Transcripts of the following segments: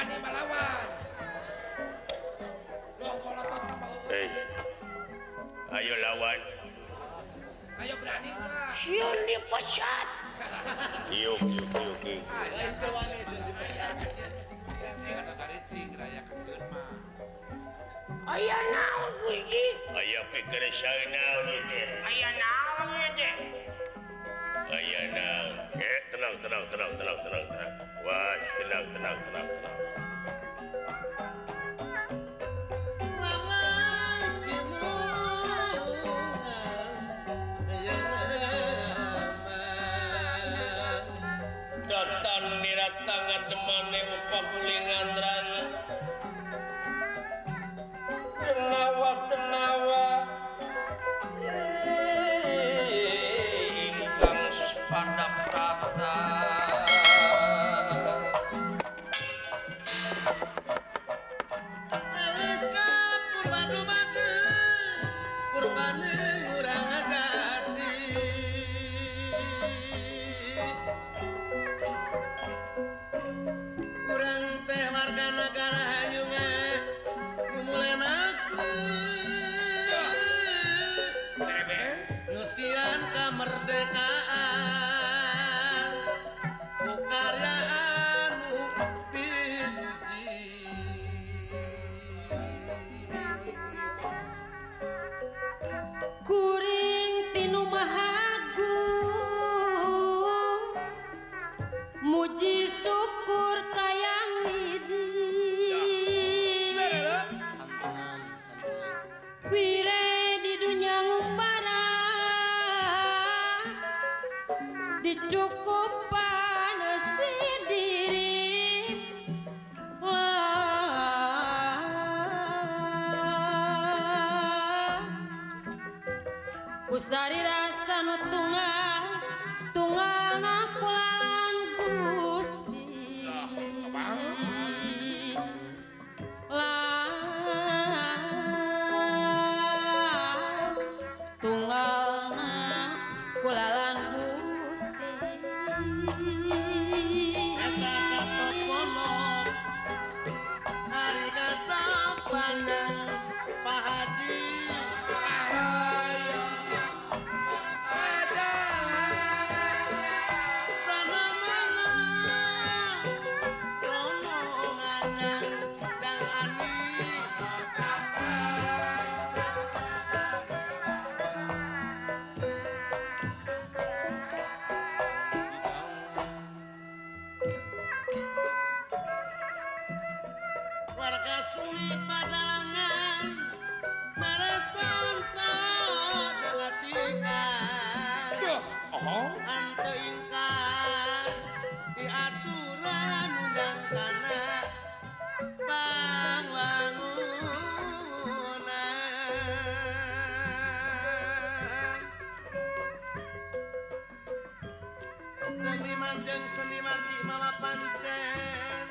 wani melawan. Loh molotot tambah Hei. Ayo lawan. Ayo berani enggak? Sieun dipecat. Yuk. Lain teu wani sieun dipecat. Sing atuh cari raya kasieun mah. Aya naon Gusti? Aya pikir saeunaun ieu teh. Aya naon ieu teh? Aya naon. Tenang. Wah, tenang. Datang niratang ngademane upah kulingandran. Tenawa ingkang pada prata. Alika purbadu madu purbane urang agadi. Urang teh warga negara hayunge Nusian kemerdekaan Bukaryaan biji Kuring tinu mahagung muji syukur kayang widi Wire di dunia ngumbara dicukupan si diri kusari rasa nu tunggal nakulalan Gusti tunggalna kulalan Gusti Eta kasopono Hari kasampana Pak Haji Araya Sana mana Sono nganyang Jang Ani Warga seni padalangan Maraton pengatikan Ante ingkar Di aturan unjang kana Pangwangunan Seniman jeung seniwati mama pancen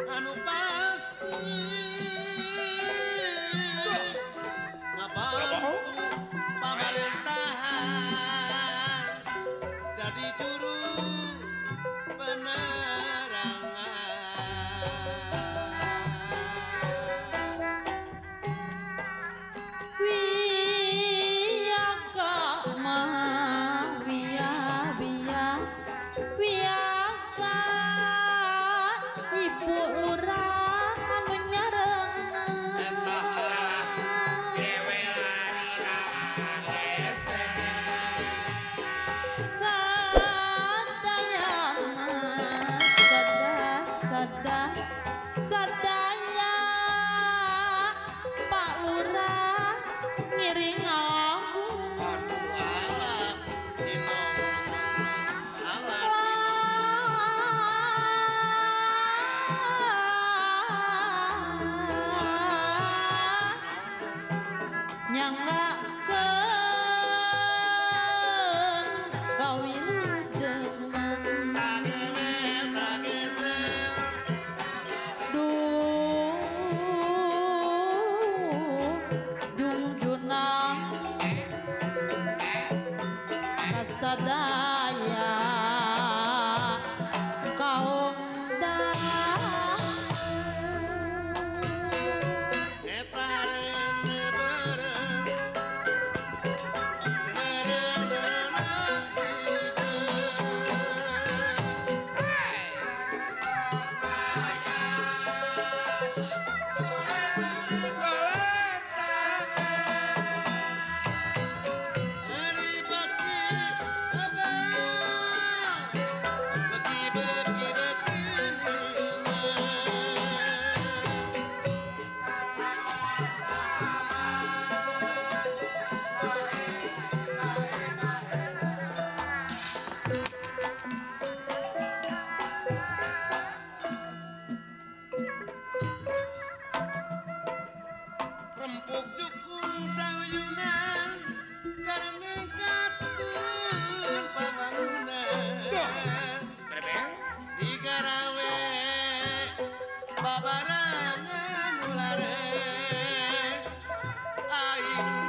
anu pasti ngabantu pemerintahan jadi juru penerangan Wiyaga mah wiyaga ibu urang anu nyarengan sadaya Pak Lurah ngiring lagu aduh alah sinong alah nyanggakeun kawilujengan tagere tagese duh babarangan ulare aing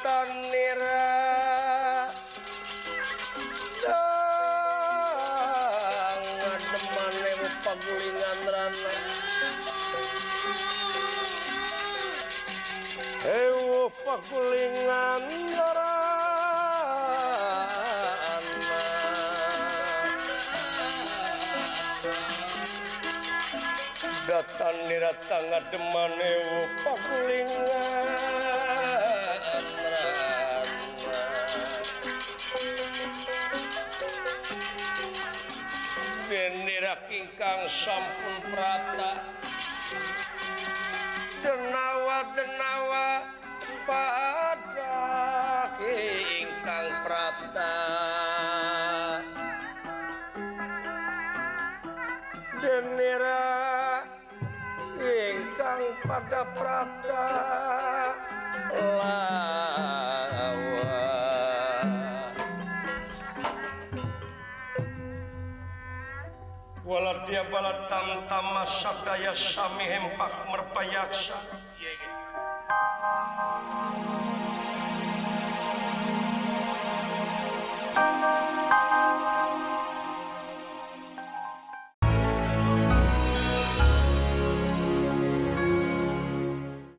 Tanira ngademane pagulingan rana ewo pagulingan rana Tanira ngademane pagulingan Benira kingkang sampun prata denawa pada kingkang prata Benira kingkang pada prata Waladia balatam tamasakaya sami hempak merpayaksa.